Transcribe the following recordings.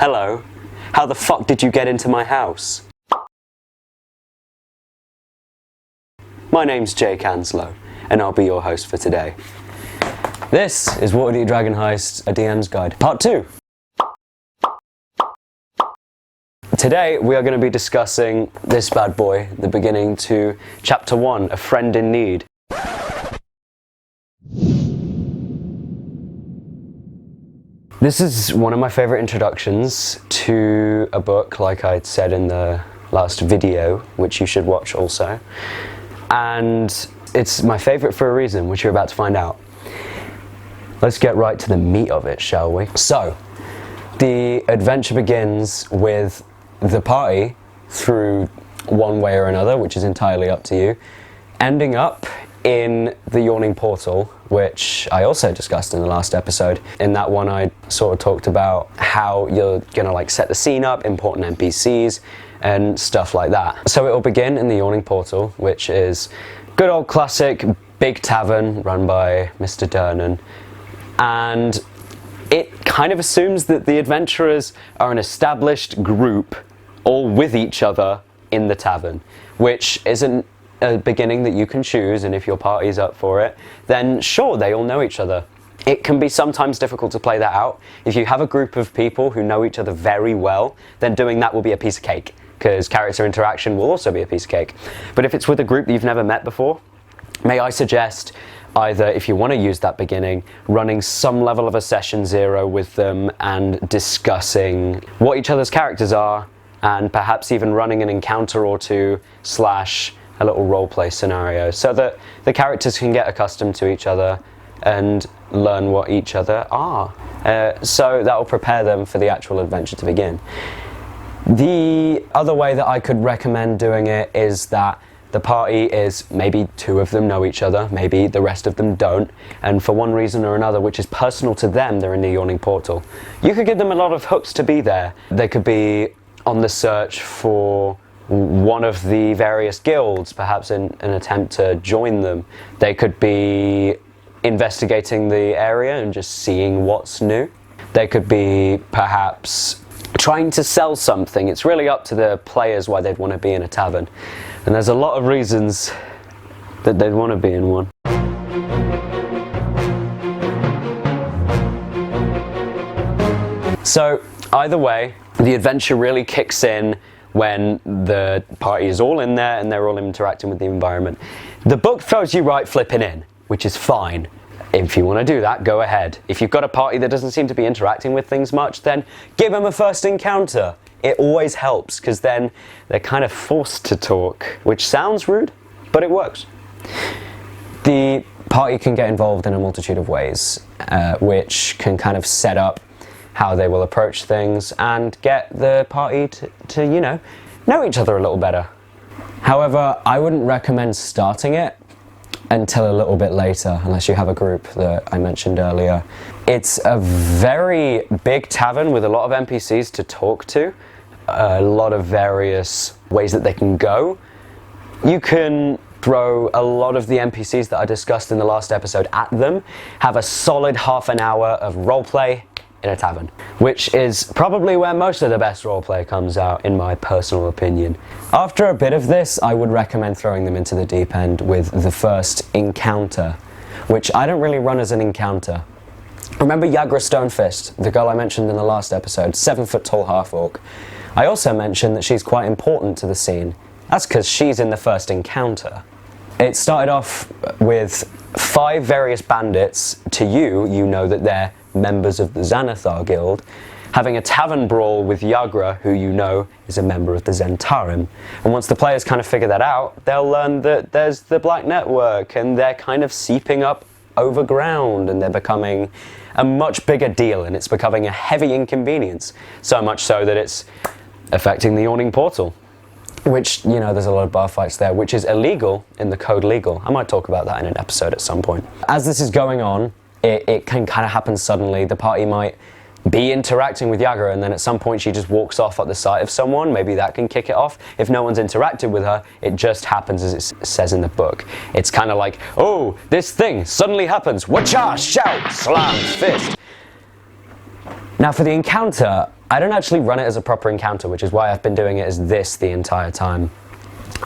Hello. How the fuck did you get into my house? My name's Jake Anslow, and I'll be your host for today. This is Waterdeep Dragon Heist, a DM's Guide, Part 2. Today we are going to be discussing this bad boy, the beginning to Chapter 1, A Friend in Need. This is one of my favourite introductions to a book, like I said in the last video, which you should watch also. And it's my favourite for a reason, which you're about to find out. Let's get right to the meat of it, shall we? So, the adventure begins with the party, through one way or another, which is entirely up to you, ending up in the Yawning Portal, which I also discussed in the last episode. In that one I sort of talked about how you're gonna like set the scene up, important NPCs and stuff like that. So it'll begin in the Yawning Portal, which is good old classic big tavern run by Mr. Durnan, and it kind of assumes that the adventurers are an established group all with each other in the tavern, which isn't a beginning that you can choose, and if your party's up for it, then sure, they all know each other. It can be sometimes difficult to play that out. If you have a group of people who know each other very well, then doing that will be a piece of cake, because character interaction will also be a piece of cake. But if it's with a group that you've never met before, may I suggest either, if you want to use that beginning, running some level of a session 0 with them and discussing what each other's characters are, and perhaps even running an encounter or two / a little roleplay scenario, so that the characters can get accustomed to each other and learn what each other are. So that will prepare them for the actual adventure to begin. The other way that I could recommend doing it is that the party is maybe 2 of them know each other, maybe the rest of them don't, and for one reason or another, which is personal to them, they're in the Yawning Portal. You could give them a lot of hooks to be there. They could be on the search for one of the various guilds, perhaps in an attempt to join them. They could be investigating the area and just seeing what's new. They could be perhaps trying to sell something. It's really up to the players why they'd want to be in a tavern. And there's a lot of reasons that they'd want to be in one. So either way, the adventure really kicks in when the party is all in there and they're all interacting with the environment. The book throws you right flipping in, which is fine. If you want to do that, go ahead. If you've got a party that doesn't seem to be interacting with things much, then give them a first encounter. It always helps, because then they're kind of forced to talk, which sounds rude, but it works. The party can get involved in a multitude of ways, which can kind of set up how they will approach things and get the party to you know each other a little better. However, I wouldn't recommend starting it until a little bit later, unless you have a group that I mentioned earlier. It's a very big tavern with a lot of NPCs to talk to, a lot of various ways that they can go. You can throw a lot of the NPCs that I discussed in the last episode at them, have a solid half an hour of roleplay in a tavern, which is probably where most of the best roleplay comes out, in my personal opinion. After a bit of this, I would recommend throwing them into the deep end with the first encounter, which I don't really run as an encounter. Remember Yagra Stonefist, the girl I mentioned in the last episode, 7-foot tall half-orc? I also mentioned that she's quite important to the scene. That's because she's in the first encounter. It started off with 5 various bandits. To you know that they're members of the Xanathar Guild, having a tavern brawl with Yagra, who you know is a member of the Zentarim. And once the players kind of figure that out, they'll learn that there's the Black Network, and they're kind of seeping up over ground, and they're becoming a much bigger deal, and it's becoming a heavy inconvenience. So much so that it's affecting the Yawning Portal, which, you know, there's a lot of bar fights there, which is illegal in the Code Legal. I might talk about that in an episode at some point. As this is going on, it can kind of happen suddenly. The party might be interacting with Yagra, and then at some point she just walks off at the sight of someone. Maybe that can kick it off. If no one's interacted with her, it just happens as it says in the book. It's kind of like, oh, this thing suddenly happens. Wacha, shout, slam, fist. Now for the encounter, I don't actually run it as a proper encounter, which is why I've been doing it as this the entire time.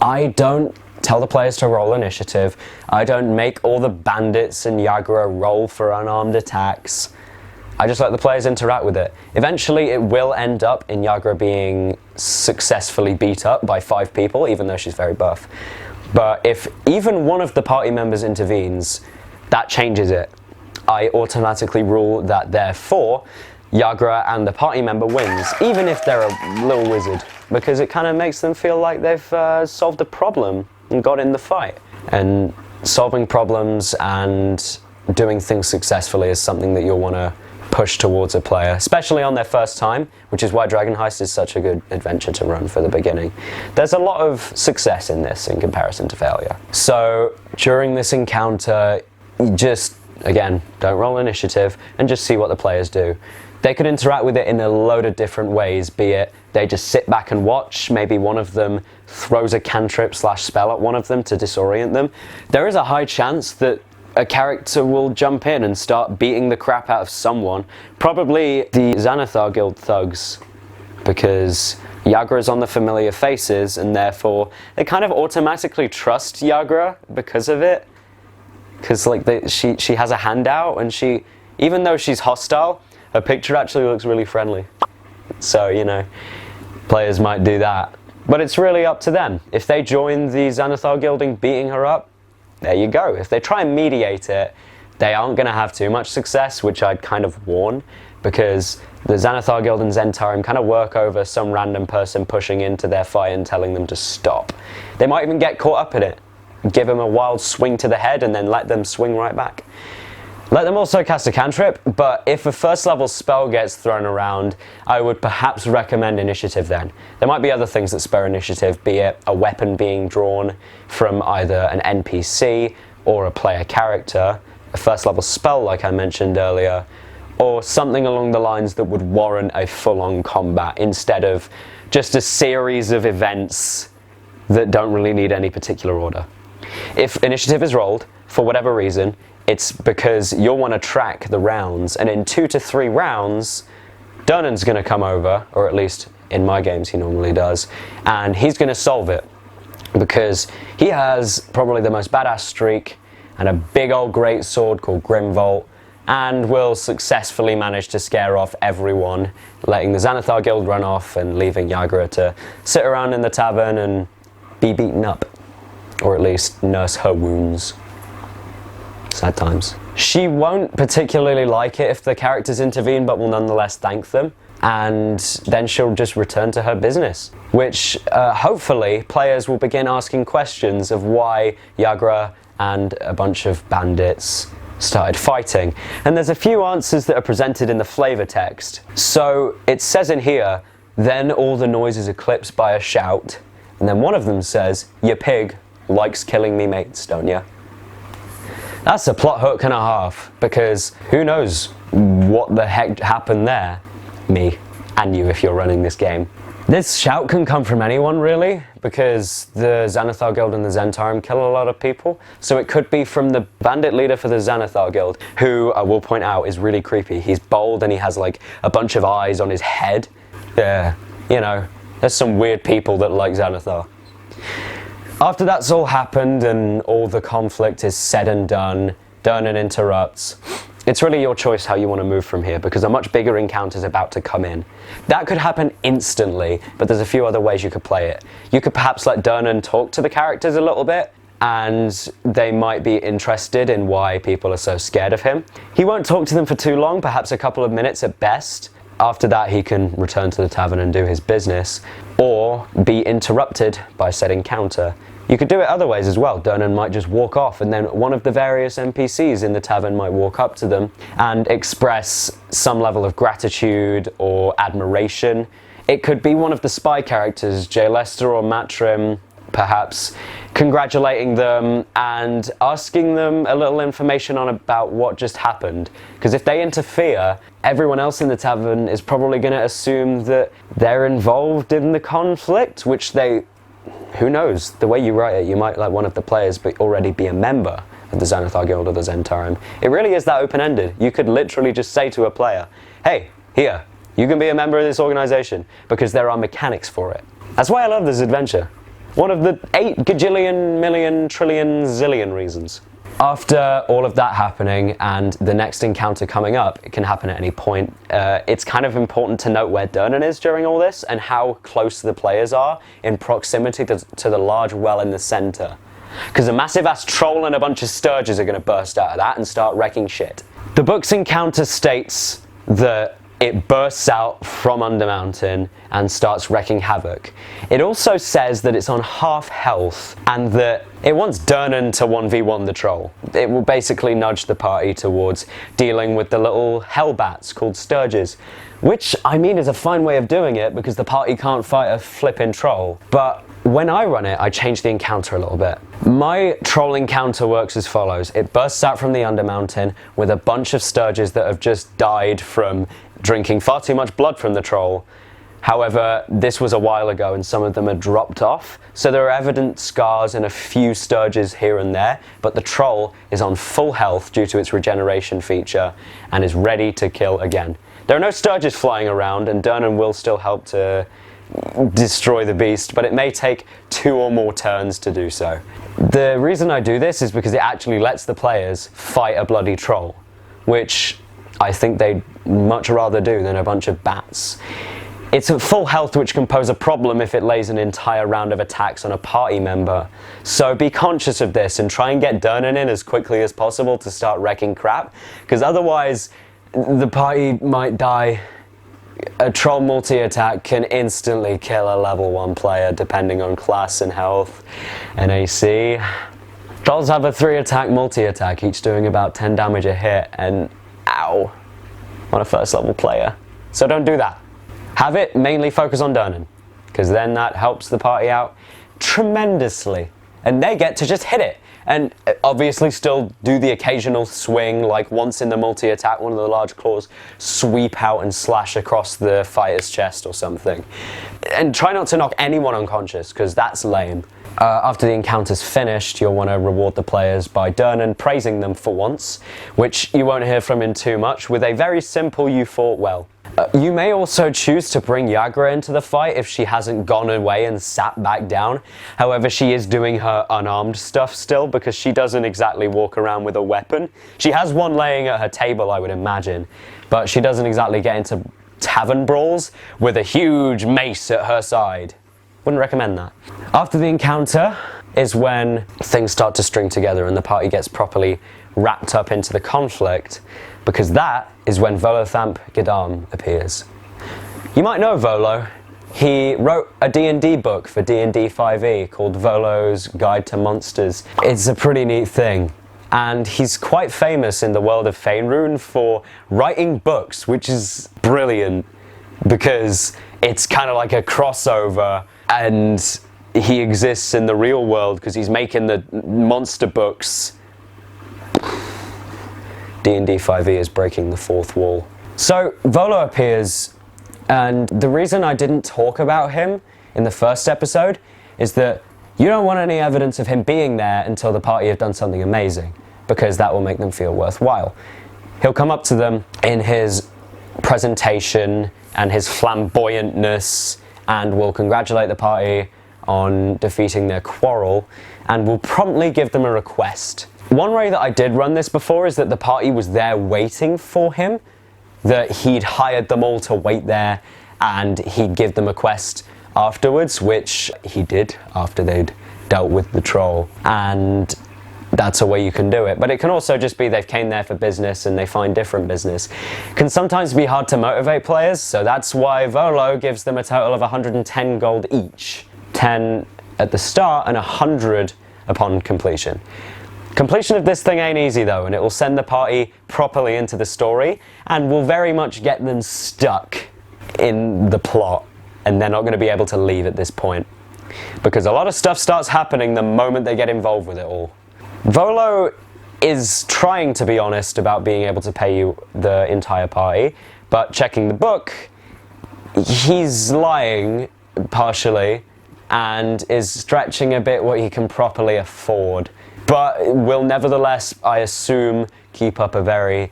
I don't tell the players to roll initiative. I don't make all the bandits and Yagura roll for unarmed attacks. I just let the players interact with it. Eventually it will end up in Yagura being successfully beat up by 5 people, even though she's very buff. But if even one of the party members intervenes, that changes it. I automatically rule that therefore Yagura and the party member wins, even if they're a little wizard, because it kind of makes them feel like they've solved a problem and got in the fight. And solving problems and doing things successfully is something that you'll want to push towards a player, especially on their first time, which is why Dragon Heist is such a good adventure to run for the beginning. There's a lot of success in this in comparison to failure. So during this encounter, you just, again, don't roll initiative and just see what the players do. They could interact with it in a load of different ways, be it they just sit back and watch, maybe one of them throws a cantrip / spell at one of them to disorient them. There is a high chance that a character will jump in and start beating the crap out of someone, probably the Xanathar Guild thugs, because Yagura's on the familiar faces and therefore they kind of automatically trust Yagura because of it, because like she has a handout, and she, even though she's hostile, her picture actually looks really friendly. So, you know, players might do that. But it's really up to them. If they join the Xanathar Guilding beating her up, there you go. If they try and mediate it, they aren't going to have too much success, which I'd kind of warn, because the Xanathar Guild and Zentarim kind of work over some random person pushing into their fight and telling them to stop. They might even get caught up in it, give them a wild swing to the head and then let them swing right back. Let them also cast a cantrip, but if a first level spell gets thrown around, I would perhaps recommend initiative then. There might be other things that spur initiative, be it a weapon being drawn from either an NPC or a player character, a first level spell like I mentioned earlier, or something along the lines that would warrant a full-on combat instead of just a series of events that don't really need any particular order. If initiative is rolled, for whatever reason, it's because you'll want to track the rounds, and in 2 to 3 rounds, Durnan's going to come over, or at least in my games he normally does, and he's going to solve it, because he has probably the most badass streak and a big old great sword called Grimvolt, and will successfully manage to scare off everyone, letting the Xanathar Guild run off and leaving Yagura to sit around in the tavern and be beaten up, or at least nurse her wounds. Sad times. She won't particularly like it if the characters intervene, but will nonetheless thank them, and then she'll just return to her business, which hopefully players will begin asking questions of why Yagura and a bunch of bandits started fighting. And there's a few answers that are presented in the flavor text. So it says in here, then all the noise is eclipsed by a shout, and then one of them says, "Ya pig likes killing me mates, don't ya?" That's a plot hook and a half, because who knows what the heck happened there? Me, and you if you're running this game. This shout can come from anyone really, because the Xanathar Guild and the Zentarim kill a lot of people, so it could be from the bandit leader for the Xanathar Guild, who I will point out is really creepy. He's bald and he has like a bunch of eyes on his head. Yeah, you know, there's some weird people that like Xanathar. After that's all happened and all the conflict is said and done, Durnan interrupts. It's really your choice how you want to move from here, because a much bigger encounter is about to come in. That could happen instantly, but there's a few other ways you could play it. You could perhaps let Durnan talk to the characters a little bit, and they might be interested in why people are so scared of him. He won't talk to them for too long, perhaps a couple of minutes at best. After that, he can return to the tavern and do his business, or be interrupted by said encounter. You could do it other ways as well. Durnan might just walk off, and then one of the various NPCs in the tavern might walk up to them and express some level of gratitude or admiration. It could be one of the spy characters, J. Lester or Matrim, perhaps, congratulating them and asking them a little information on about what just happened. Because if they interfere, everyone else in the tavern is probably going to assume that they're involved in the conflict, which they... Who knows? The way you write it, you might let one of the players already be a member of the Xanathar Guild or the Zentarim. It really is that open-ended. You could literally just say to a player, "Hey, here, You can be a member of this organization because there are mechanics for it. That's why I love this adventure. One of the 8 gajillion, million, trillion, zillion reasons. After all of that happening and the next encounter coming up, it can happen at any point, it's kind of important to note where Durnan is during all this and how close the players are in proximity to the large well in the center. Because a massive ass troll and a bunch of sturges are going to burst out of that and start wrecking shit. The book's encounter states that it bursts out from Undermountain and starts wrecking havoc. It also says that it's on half health and that it wants Durnan to 1v1 the troll. It will basically nudge the party towards dealing with the little hellbats called sturges, which I mean is a fine way of doing it because the party can't fight a flipping troll. But when I run it, I change the encounter a little bit. My troll encounter works as follows. It bursts out from the Undermountain with a bunch of sturges that have just died from drinking far too much blood from the troll. However, this was a while ago and some of them had dropped off, so there are evident scars and a few sturges here and there, but the troll is on full health due to its regeneration feature and is ready to kill again. There are no sturges flying around and Durnan will still help to destroy the beast, but it may take 2 or more turns to do so. The reason I do this is because it actually lets the players fight a bloody troll, which I think they'd much rather do than a bunch of bats. It's at full health, which can pose a problem if it lays an entire round of attacks on a party member. So be conscious of this and try and get Durnan in as quickly as possible to start wrecking crap, because otherwise the party might die. A troll multi-attack can instantly kill a level 1 player depending on class and health and AC. Trolls have a 3-attack multi-attack, each doing about 10 damage a hit, and ow, on a first level player. So don't do that. Have it mainly focus on Durnan, because then that helps the party out tremendously. And they get to just hit it. And obviously still do the occasional swing, like once in the multi-attack, one of the large claws sweep out and slash across the fighter's chest or something. And try not to knock anyone unconscious, because that's lame. After the encounter's finished, you'll want to reward the players by Durnan praising them for once, which you won't hear from in too much, with a very simple "you fought well." You may also choose to bring Yagra into the fight if she hasn't gone away and sat back down. However, she is doing her unarmed stuff still because she doesn't exactly walk around with a weapon. She has one laying at her table, I would imagine, but she doesn't exactly get into tavern brawls with a huge mace at her side. Wouldn't recommend that. After the encounter is when things start to string together and the party gets properly wrapped up into the conflict, because that is when Volo appears. You might know Volo. He wrote a D&D book for D&D 5e called Volo's Guide to Monsters. It's a pretty neat thing. And he's quite famous in the world of Faerun for writing books, which is brilliant because it's kind of like a crossover, and he exists in the real world because he's making the monster books. D&D 5e is breaking the 4th wall. So Volo appears, and the reason I didn't talk about him in the first episode is that you don't want any evidence of him being there until the party have done something amazing, because that will make them feel worthwhile. He'll come up to them in his presentation and his flamboyantness and will congratulate the party on defeating their quarrel and will promptly give them a request. One way that I did run this before is that the party was there waiting for him, that he'd hired them all to wait there and he'd give them a quest afterwards, which he did after they'd dealt with the troll, and that's a way you can do it. But it can also just be they've came there for business and they find different business. It can sometimes be hard to motivate players, so that's why Volo gives them a total of 110 gold each. 10 at the start and 100 upon completion. Completion of this thing ain't easy though, and it will send the party properly into the story and will very much get them stuck in the plot, and they're not going to be able to leave at this point because a lot of stuff starts happening the moment they get involved with it all. Volo is trying to be honest about being able to pay you the entire party, but checking the book, he's lying partially and is stretching a bit what he can properly afford, but will nevertheless, I assume, keep up a very,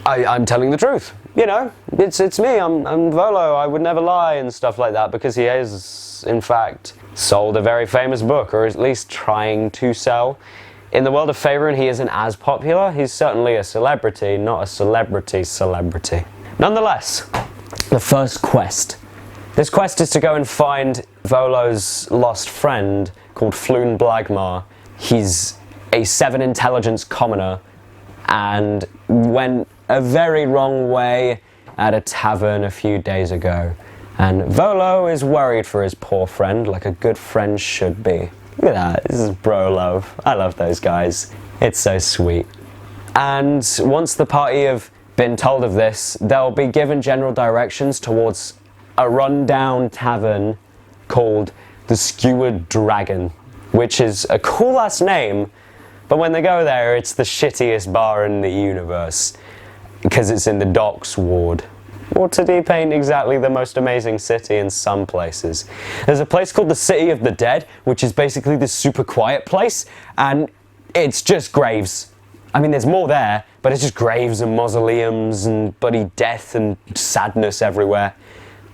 I'm telling the truth. You know, it's me, I'm Volo, I would never lie and stuff like that, because he has, in fact, sold a very famous book, or at least trying to sell. In the world of Faerun, he isn't as popular. He's certainly a celebrity, not a celebrity. Nonetheless, the first quest. This quest is to go and find Volo's lost friend called Floon Blagmar. He's a 7 intelligence commoner and went a very wrong way at a tavern a few days ago. And Volo is worried for his poor friend, like a good friend should be. Look at that, this is bro love. I love those guys. It's so sweet. And once the party have been told of this, they'll be given general directions towards a rundown tavern called the Skewered Dragon, which is a cool ass name, but when they go there, it's the shittiest bar in the universe, because it's in the Docks Ward. Waterdeep ain't exactly the most amazing city in some places. There's a place called the City of the Dead, which is basically this super quiet place, and it's just graves. I mean, there's more there, but it's just graves and mausoleums and bloody death and sadness everywhere.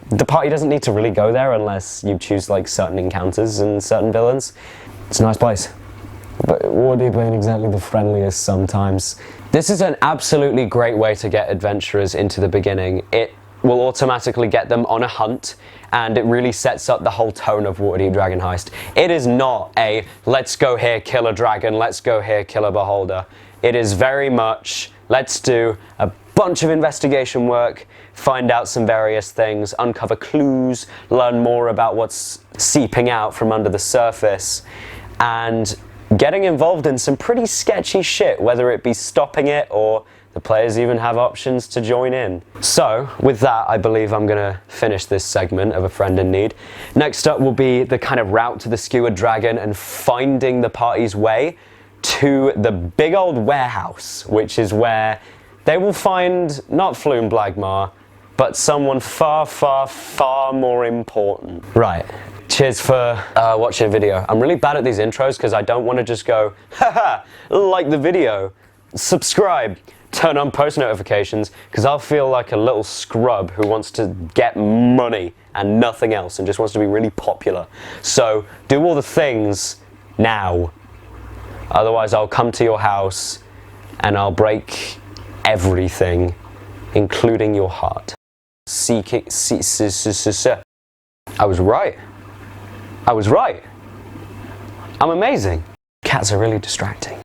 The party doesn't need to really go there unless you choose like certain encounters and certain villains. It's a nice place. But Waterdeep ain't exactly the friendliest sometimes. This is an absolutely great way to get adventurers into the beginning. It will automatically get them on a hunt, and it really sets up the whole tone of Waterdeep Dragon Heist. It is not a, let's go here, kill a dragon, let's go here, kill a beholder. It is very much, let's do a bunch of investigation work, find out some various things, uncover clues, learn more about what's seeping out from under the surface, and getting involved in some pretty sketchy shit, whether it be stopping it or the players even have options to join in. So, with that, I believe I'm gonna finish this segment of A Friend in Need. Next up will be the kind of route to the Skewered Dragon and finding the party's way to the big old warehouse, which is where they will find not Floon Blagmar, but someone far, far, far more important. Right. Cheers for watching a video. I'm really bad at these intros because I don't want to just go, haha, like the video, subscribe, turn on post notifications, because I'll feel like a little scrub who wants to get money and nothing else and just wants to be really popular. So do all the things now. Otherwise I'll come to your house and I'll break everything, including your heart. I was right. I was right. I'm amazing. Cats are really distracting.